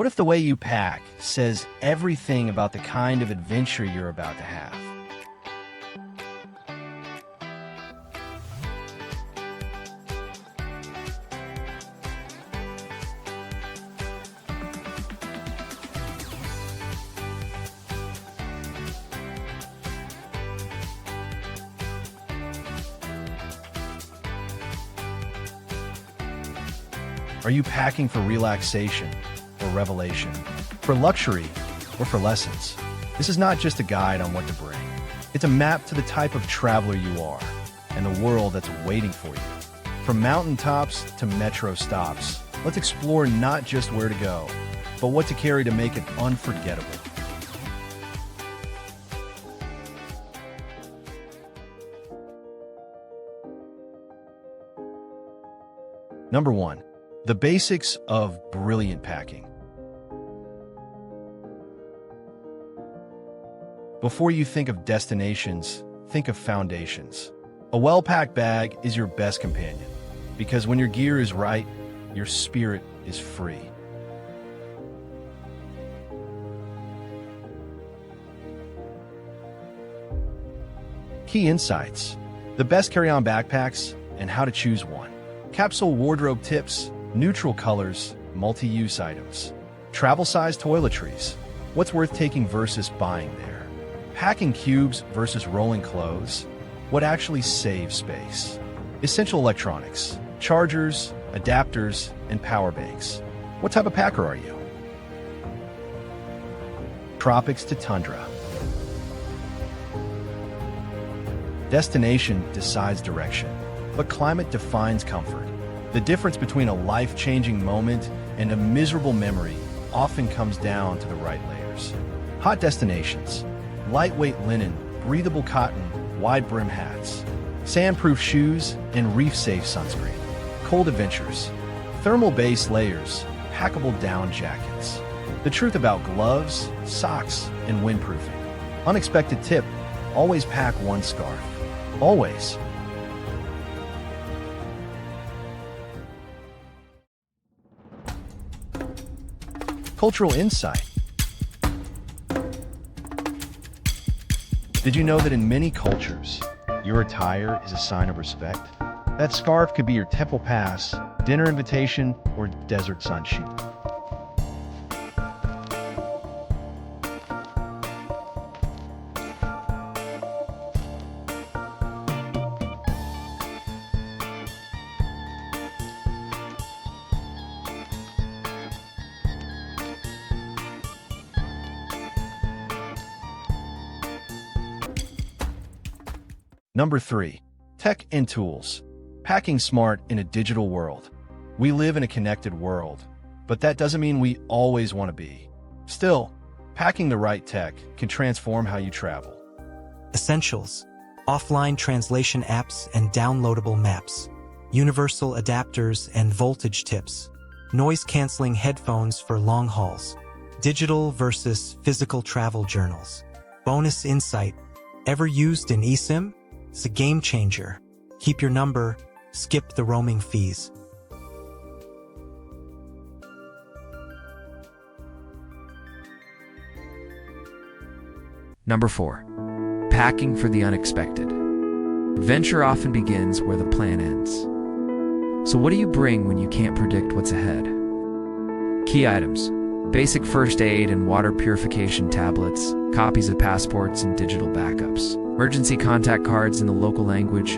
What if the way you pack says everything about the kind of adventure you're about to have? Are you packing for relaxation or revelation? For luxury or for lessons? This is not just a guide on what to bring. It's a map to the type of traveler you are and the world that's waiting for you. From mountaintops to metro stops, let's explore not just where to go, but what to carry to make it unforgettable. Number 1. The basics of brilliant packing. Before you think of destinations, think of foundations. A well-packed bag is your best companion, because when your gear is right, your spirit is free. Key insights: the best carry-on backpacks and how to choose one. Capsule wardrobe tips: neutral colors, multi-use items. Travel-sized toiletries: what's worth taking versus buying there. Packing cubes versus rolling clothes: what actually saves space. Essential electronics: chargers, adapters, and power banks. What type of packer are you? Tropics to tundra. Destination decides direction, but climate defines comfort. The difference between a life-changing moment and a miserable memory often comes down to the right layers. Hot destinations: lightweight linen, breathable cotton, wide-brim hats. Sandproof shoes and reef-safe sunscreen. Cold adventures: thermal base layers, packable down jackets. The truth about gloves, socks, and windproofing. Unexpected tip: always pack one scarf. Always. Cultural insight. Did you know that in many cultures, your attire is a sign of respect? That scarf could be your temple pass, dinner invitation, or desert sunshine. Number 3. Tech and tools. Packing smart in a digital world. We live in a connected world, but that doesn't mean we always want to be. Still, packing the right tech can transform how you travel. Essentials: offline translation apps and downloadable maps, universal adapters and voltage tips, noise-canceling headphones for long hauls, digital versus physical travel journals. Bonus insight: ever used an eSIM? It's a game changer. Keep your number, skip the roaming fees. Number 4. Packing for the unexpected. Adventure often begins where the plan ends. So what do you bring when you can't predict what's ahead? Key items: basic first aid and water purification tablets, copies of passports and digital backups, emergency contact cards in the local language,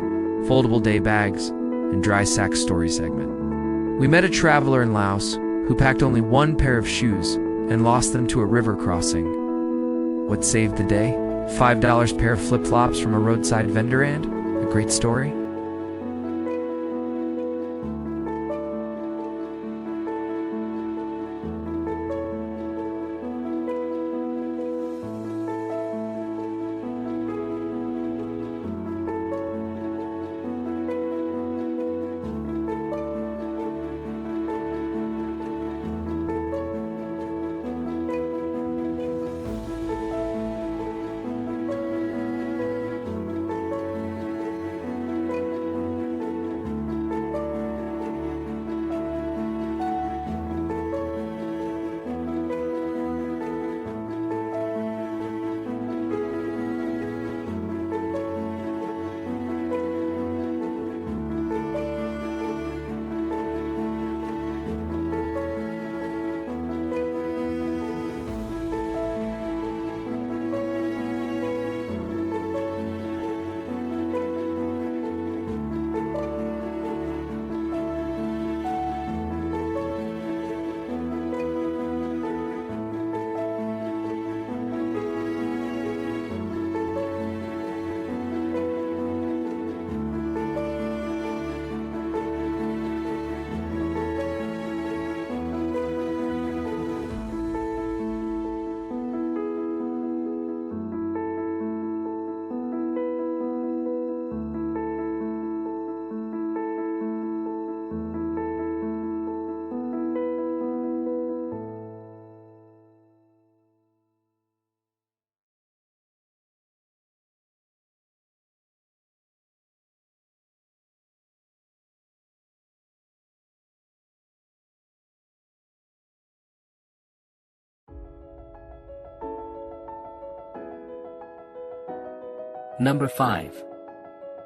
foldable day bags, and dry sack story segment. We met a traveler in Laos who packed only one pair of shoes and lost them to a river crossing. What saved the day? $5 pair of flip-flops from a roadside vendor, and a great story? Number 5.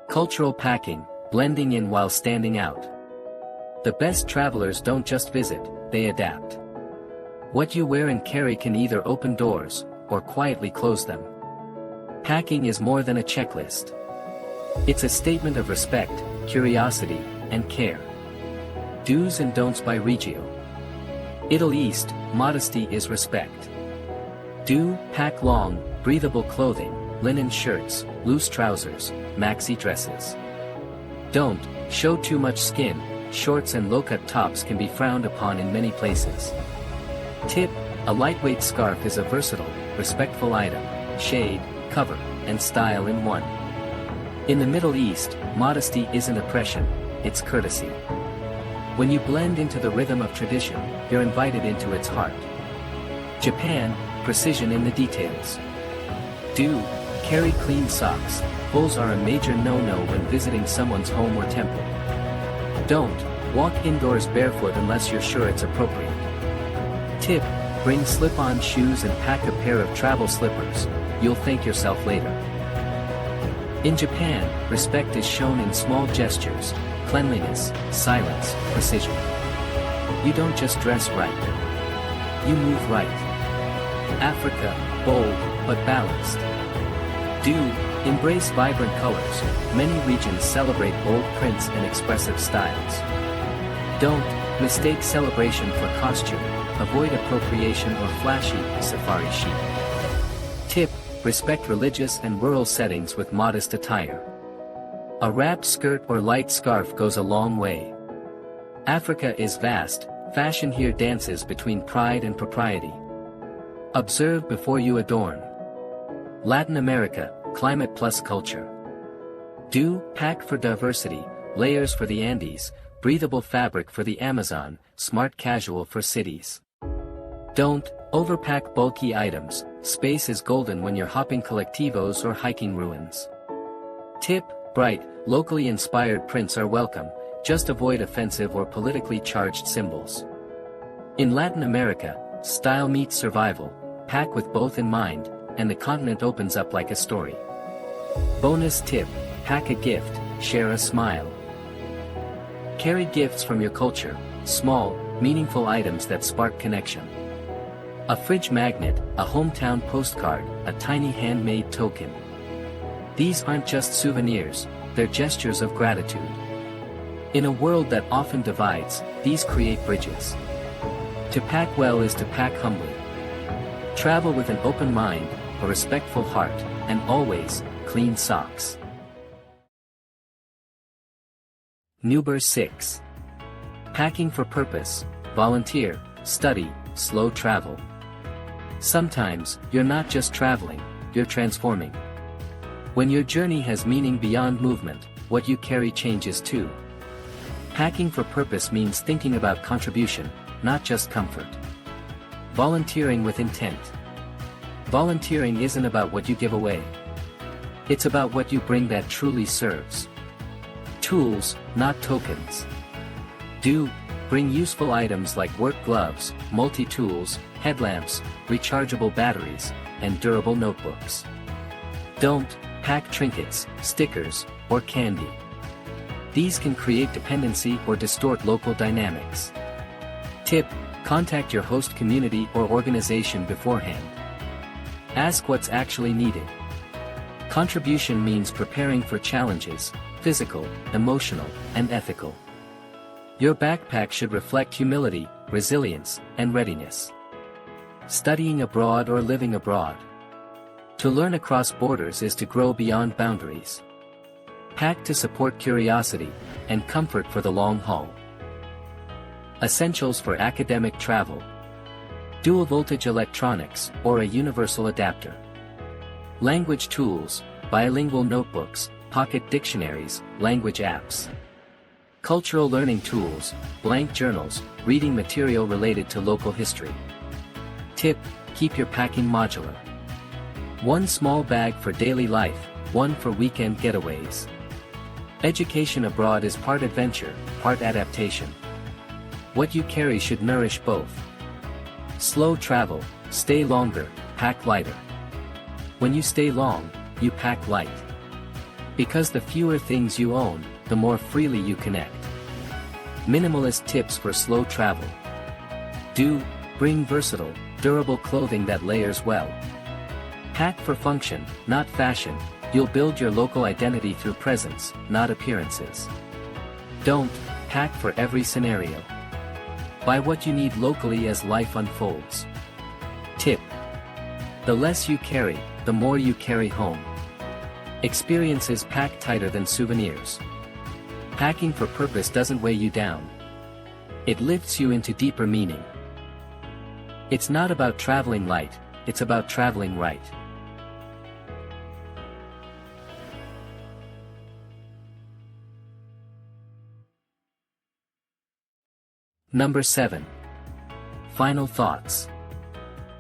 Cultural packing, blending in while standing out. The best travelers don't just visit, they adapt. What you wear and carry can either open doors, or quietly close them. Packing is more than a checklist. It's a statement of respect, curiosity, and care. Do's and don'ts by Regio. Italy East, modesty is respect. Do, pack long, breathable clothing, linen shirts, loose trousers, maxi dresses. Don't, show too much skin, shorts and low-cut tops can be frowned upon in many places. Tip, a lightweight scarf is a versatile, respectful item, shade, cover, and style in one. In the Middle East, modesty isn't oppression, it's courtesy. When you blend into the rhythm of tradition, you're invited into its heart. Japan, precision in the details. Do, carry clean socks, holes are a major no-no when visiting someone's home or temple. Don't, walk indoors barefoot unless you're sure it's appropriate. Tip, bring slip-on shoes and pack a pair of travel slippers, you'll thank yourself later. In Japan, respect is shown in small gestures, cleanliness, silence, precision. You don't just dress right. You move right. Africa, bold, but balanced. Do, embrace vibrant colors, many regions celebrate bold prints and expressive styles. Don't, mistake celebration for costume, avoid appropriation or flashy, safari chic. Tip, respect religious and rural settings with modest attire. A wrapped skirt or light scarf goes a long way. Africa is vast, fashion here dances between pride and propriety. Observe before you adorn. Latin America, climate plus culture. Do, pack for diversity, layers for the Andes, breathable fabric for the Amazon, smart casual for cities. Don't, overpack bulky items, space is golden when you're hopping collectivos or hiking ruins. Tip, bright, locally inspired prints are welcome, just avoid offensive or politically charged symbols. In Latin America, style meets survival, pack with both in mind, and the continent opens up like a story. Bonus tip, pack a gift, share a smile. Carry gifts from your culture, small, meaningful items that spark connection. A fridge magnet, a hometown postcard, a tiny handmade token. These aren't just souvenirs, they're gestures of gratitude. In a world that often divides, these create bridges. To pack well is to pack humbly. Travel with an open mind, a respectful heart, and always, clean socks. Number 6. Packing for purpose, volunteer, study, slow travel. Sometimes, you're not just traveling, you're transforming. When your journey has meaning beyond movement, what you carry changes too. Packing for purpose means thinking about contribution, not just comfort. Volunteering with intent. Volunteering isn't about what you give away. It's about what you bring that truly serves. Tools, not tokens. Do, bring useful items like work gloves, multi-tools, headlamps, rechargeable batteries, and durable notebooks. Don't, pack trinkets, stickers, or candy. These can create dependency or distort local dynamics. Tip, contact your host community or organization beforehand. Ask what's actually needed. Contribution means preparing for challenges, physical, emotional, and ethical. Your backpack should reflect humility, resilience, and readiness. Studying abroad or living abroad. To learn across borders is to grow beyond boundaries. Pack to support curiosity, and comfort for the long haul. Essentials for academic travel. Dual voltage electronics, or a universal adapter. Language tools, bilingual notebooks, pocket dictionaries, language apps. Cultural learning tools, blank journals, reading material related to local history. Tip, keep your packing modular. One small bag for daily life, one for weekend getaways. Education abroad is part adventure, part adaptation. What you carry should nourish both. Slow travel, stay longer, pack lighter. When you stay long, you pack light. Because the fewer things you own, the more freely you connect. Minimalist tips for slow travel. Bring versatile, durable clothing that layers well. Pack for function, not fashion. You'll build your local identity through presence, not appearances. Don't pack for every scenario. Buy what you need locally as life unfolds. Tip: the less you carry, the more you carry home. Experiences pack tighter than souvenirs. Packing for purpose doesn't weigh you down. It lifts you into deeper meaning. It's not about traveling light, it's about traveling right. Number 7. Final thoughts.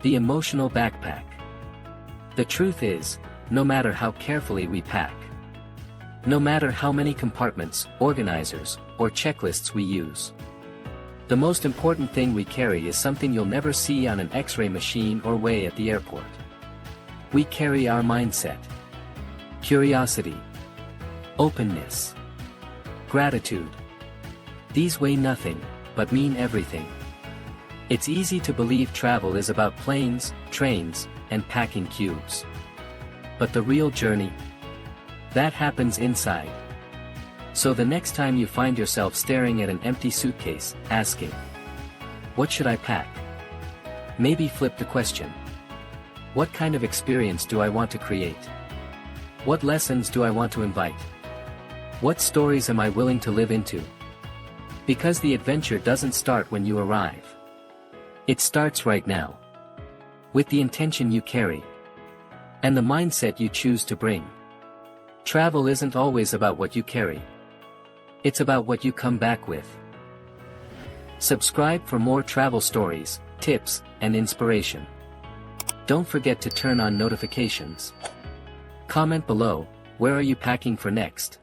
The emotional backpack. The truth is, no matter how carefully we pack, no matter how many compartments, organizers, or checklists we use, the most important thing we carry is something you'll never see on an X-ray machine or weigh at the airport. We carry our mindset, curiosity, openness, gratitude. These weigh nothing, but mean everything. It's easy to believe travel is about planes, trains, and packing cubes. But the real journey, that happens inside. So the next time you find yourself staring at an empty suitcase, asking, "What should I pack?" maybe flip the question. What kind of experience do I want to create? What lessons do I want to invite? What stories am I willing to live into? Because the adventure doesn't start when you arrive. It starts right now. With the intention you carry. And the mindset you choose to bring. Travel isn't always about what you carry. It's about what you come back with. Subscribe for more travel stories, tips, and inspiration. Don't forget to turn on notifications. Comment below, where are you packing for next?